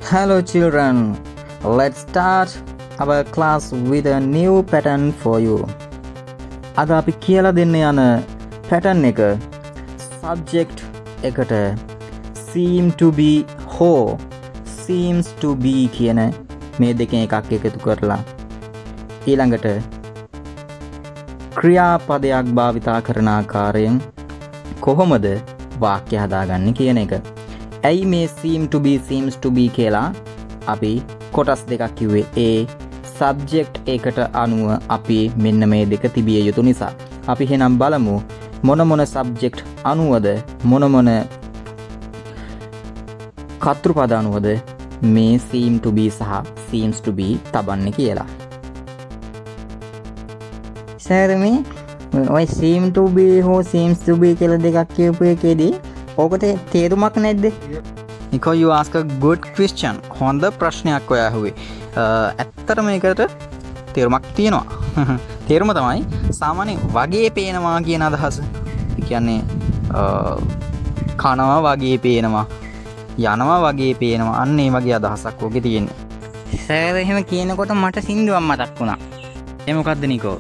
Hello children, let's start our class with a new pattern for you. අද අපි කියලා දෙන්න යන pattern එක subject එකට seem to be ho seems to be කියන මේ දෙකෙන් එකක් එකතු කරලා ඊළඟට ක්‍රියාපදයක් භාවිතා කරන ආකාරයෙන් කොහොමද වාක්‍ය හදාගන්නේ කියන එක. ඇයි මේ seem to be seems to be කියලා අපි කොටස් දෙකක් කිව්වේ? ඒ subject එකට අනුව අපි මෙන්න මේ දෙක තිබිය යුතු නිසා. අපි එහෙනම් බලමු මොන මොන subject අනුවද මොන කර්තෘපද අනුවද මේ seem to be සහ seems to be තබන්නේ කියලා. සර් මේ ඔය seem to be හෝ seems to be කියලා දෙකක් කියපු එකේදී ඕකට තේරුමක් නැද්ද? Nico, you ask a good question. හොඳ ප්‍රශ්නයක් ඔයා අහුවේ. ඇත්තටම මේකට තේරුමක් තියෙනවා. තේරුම තමයි සාමාන්‍ය වගේ පේනවා කියන අදහස. ඒ කියන්නේ කනවා වගේ පේනවා, යනවා වගේ පේනවා. අන්න ඒ වගේ අදහසක් ඔගේ තියෙන්නේ. සර් එහෙම කියනකොට මට සින්දුවක් මතක් වුණා. ඒ මොකද්ද නිකෝ?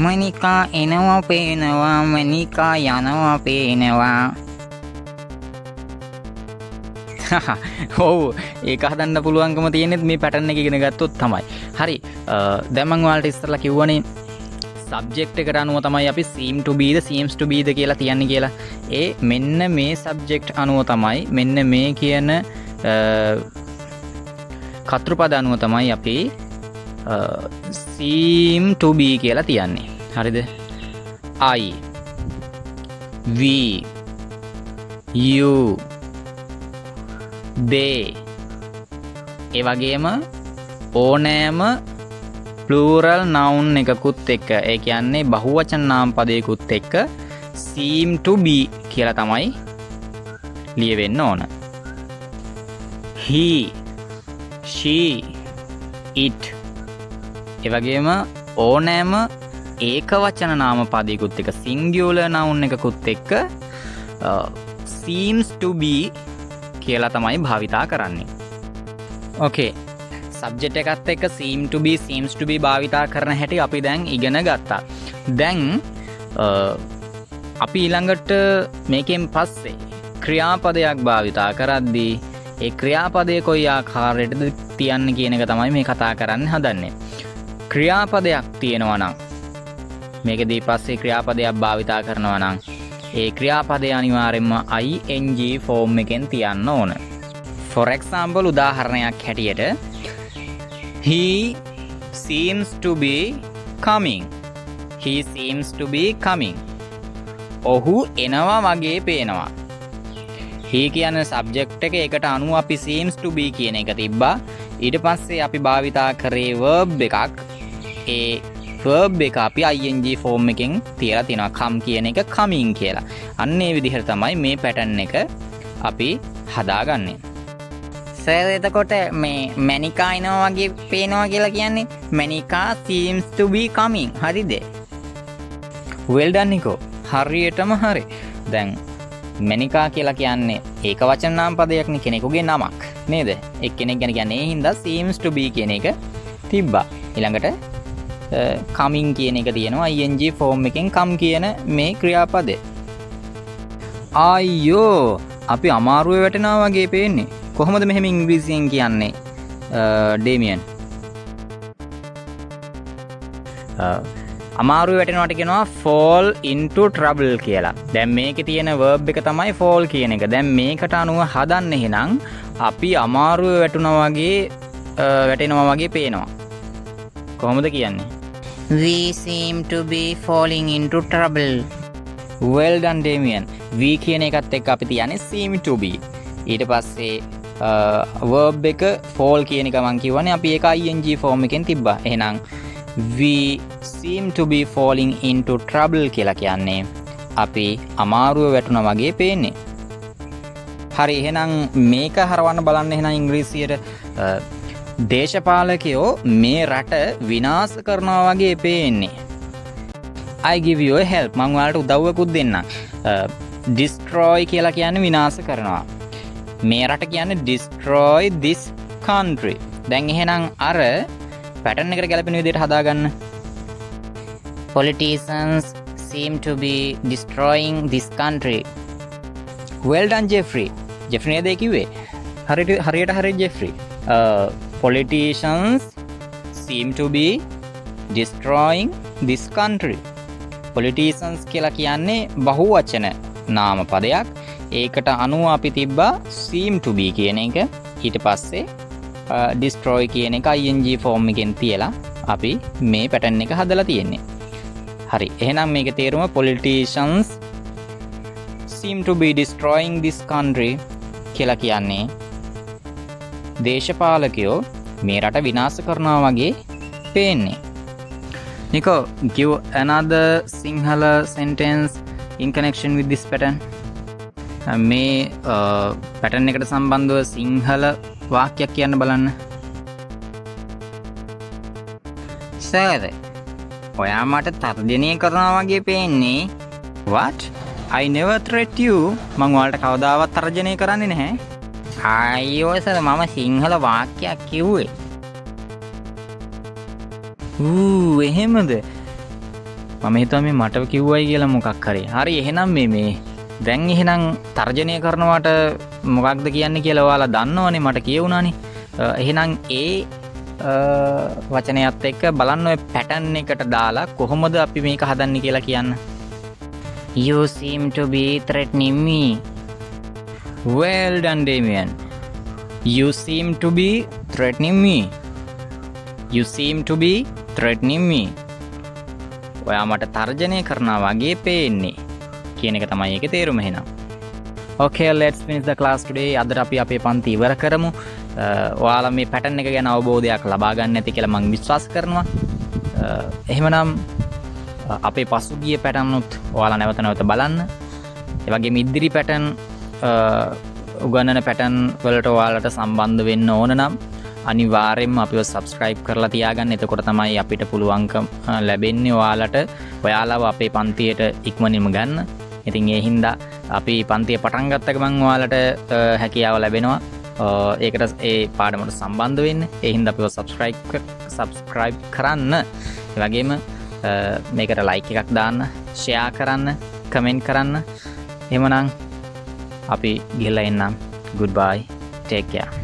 මනිකා එනවා පේනවා, මනිකා යනවා පේනවා. ඔව් ඒක හදන්න පුළුවන්කම තියෙන්නේ මේ පැටර්න් එක ඉගෙන ගත්තොත් තමයි. හරි. දැන් මම ඔයාලට ඉස්සරලා කිව්වනේ සබ්ජෙක්ට් එකට අනුව තමයි අපි seem to be the seems to be ද කියලා තියන්නේ කියලා. ඒ මෙන්න මේ සබ්ජෙක්ට් අනුව තමයි මෙන්න මේ කියන කර්තෘපද අනුව තමයි අපි seem to be කියලා තියන්නේ. හරිද? I we you they ඒ වගේම ඕනෑම plural noun එකකුත් එක්ක ඒ කියන්නේ බහුවචන නාම පදයකුත් එක්ක seem to be කියලා තමයි ලියවෙන්න ඕන. he she it ඒ වගේම ඕනෑම ඒකවචන නාම පදයකුත් එක්ක singular noun එකකුත් එක්ක seems to be කියලා තමයි භාවිතා කරන්නේ. ඕකේ. සබ්ජෙක්ට් එකත් එක්ක seem to be seems to be භාවිතා කරන හැටි අපි දැන් ඉගෙන ගත්තා. දැන් අපි ඊළඟට මේකෙන් පස්සේ ක්‍රියාපදයක් භාවිතා කරද්දී ඒ ක්‍රියාපදයේ කොයි ආකාරයටද තියන්නේ කියන එක තමයි මේ කතා කරන්න හදන්නේ. ක්‍රියාපදයක් තියෙනවා නම් මේකදී පස්සේ ක්‍රියාපදයක් භාවිතා කරනවා නම් ඒ ක්‍රියාපදය අනිවාර්යෙන්ම ing ෆෝම් එකෙන් තියන්න ඕන. For example උදාහරණයක් හැටියට he seems to be coming. He seems to be coming. ඔහු එනවා වගේ පේනවා. he කියන සබ්ජෙක්ට් එක ඒකට අනුව අපි seems to be කියන එක තිබ්බා. ඊට පස්සේ අපි භාවිතා කරේ verb එකක්. ඒ verb එක අපි ing ෆෝම් එකෙන් තියලා තිනවා. come කියන එක coming කියලා. අන්න ඒ විදිහට තමයි මේ පැටර්න් එක අපි හදාගන්නේ. සර් එතකොට මේ මනිකා එනවා වගේ පේනවා කියලා කියන්නේ මනිකා seems to be coming. හරිද? well done නිකෝ. හරියටම හරි. දැන් මනිකා කියලා කියන්නේ ඒක වචන නාම පදයක් නේ, කෙනෙකුගේ නමක් නේද? එක්කෙනෙක් ගැන කියන්නේ ඒ හින්දා seems to be කියන එක තිබ්බා. ඊළඟට coming කියන එක තියෙනවා ing ෆෝම් එකෙන් come කියන මේ ක්‍රියාපදේ. අයියෝ අපි අමාරුවේ වැටෙනවා වගේ පේන්නේ. කොහොමද මෙහෙම ඉංග්‍රීසියෙන් කියන්නේ ඩේමියන්? අමාරුවේ වැටෙනවට කියනවා fall into trouble කියලා. දැන් මේකේ තියෙන verb එක තමයි fall කියන එක. දැන් මේකට අනුව හදන්න එහෙනම් අපි අමාරුවේ වැටුණා වගේ වැටෙනවා වගේ පේනවා. කොහොමද කියන්නේ? We seem to be falling into trouble. well done Damien. we කියන එකත් එක්ක අපි තියන්නේ seem to be. ඊට පස්සේ verb එක fall කියන එක මම කියවනේ අපි ඒක ing ෆෝම් එකෙන් තිබ්බා. එහෙනම් we seem to be falling into trouble කියලා කියන්නේ අපි අමාරුව වැටුණා වගේ පේන්නේ. හරි. එහෙනම් මේක හරවන්න බලන්න එහෙනම් ඉංග්‍රීසියට දේශපාලකයෝ මේ රට විනාශ කරනවා වගේ පේන්නේ. I give you a help. මම ඔයාලට උදව්වකුත් දෙන්නම්. destroy කියලා කියන්නේ විනාශ කරනවා. මේ රට කියන්නේ destroy this country. දැන් එහෙනම් අර පැටර්න් එකට ගැලපෙන විදිහට හදාගන්න. Politicians seem to be destroying this country. Well done Jeffrey. Jeffrey නේද ඒ කිව්වේ? හරියට Jeffrey. Politicians seem to be destroying this country. Politicians කියලා කියන්නේ බහුවචන නාම පදයක්. ඒකට අනුව අපි තිබ්බා seem to be කියන එක. ඊට පස්සේ destroy කියන එක ing form එකෙන් තියලා අපි මේ pattern එක හදලා තියෙන්නේ. හරි. එහෙනම් මේකේ තේරුම politicians seem to be destroying this country කියලා කියන්නේ දේශපාලකයෝ මේ රට විනාශ කරනවා වගේ පේන්නේ. Nico, give another Sinhala sentence in connection with this pattern. මේ pattern එකට සම්බන්ධව සිංහල වාක්‍යයක් කියන්න බලන්න. සර්, ඔයා මට තර්ජනය කරනවා වගේ පේන්නේ. What? I never threat you. මං ඔයාලට කවදාවත් තර්ජනය කරන්නේ නැහැ. අයියෝ සර්, මම සිංහල වාක්‍යයක් කිව්වේ. එහෙමද? මම හිතුවා මේ මට කිව්වයි කියලා මොකක් හරි. හරි එහෙනම් මේ දැන් එහෙනම් තර්ජනය කරනවට මොකක්ද කියන්නේ කියලා ඔයාලා දන්නවනේ, මට කියවුණානේ. එහෙනම් ඒ වචනයත් එක්ක බලන්න ඔය පැටර්න් එකට දාලා කොහොමද අපි මේක හදන්නේ කියලා කියන්න. You seem to be threatening me. Well done Damien. You seem to be threatening me. You seem to be threatening me. ඔයා මට තර්ජනය කරනවා වගේ පේන්නේ කියන එක තමයි ඒකේ තේරුම එහෙනම්. Okay, let's finish the class today. අද අපි අපේ පන්ති ඉවර කරමු. ඔයාලා මේ pattern එක ගැන අවබෝධයක් ලබා ගන්න ඇති කියලා මම විශ්වාස කරනවා. එහෙමනම් අපේ පසුගිය pattern උත් ඔයාලා නැවත බලන්න. ඒ වගේම ඉදිරි pattern උගන්නන pattern වලට ඔයාලට සම්බන්ධ වෙන්න ඕන නම් අනිවාර්යෙන්ම අපිව subscribe කරලා තියාගන්න. එතකොට තමයි අපිට පුළුවන්කම ලැබෙන්නේ ඔයාලව අපේ පන්තියට ඉක්මනින්ම ගන්න. ඉතින් ඒ හින්දා අපි පන්තිය පටන් ගත්ත ගමන් ඔයාලට හැකියාව ලැබෙනවා ඒකට ඒ පාඩමට සම්බන්ධ වෙන්න. ඒ හින්දා අපිව subscribe කරන්න. ඒ වගේම මේකට like එකක් දාන්න, share කරන්න, comment කරන්න. එහෙමනම් අපි ගිහලා එන්නම්. Goodbye. Take care.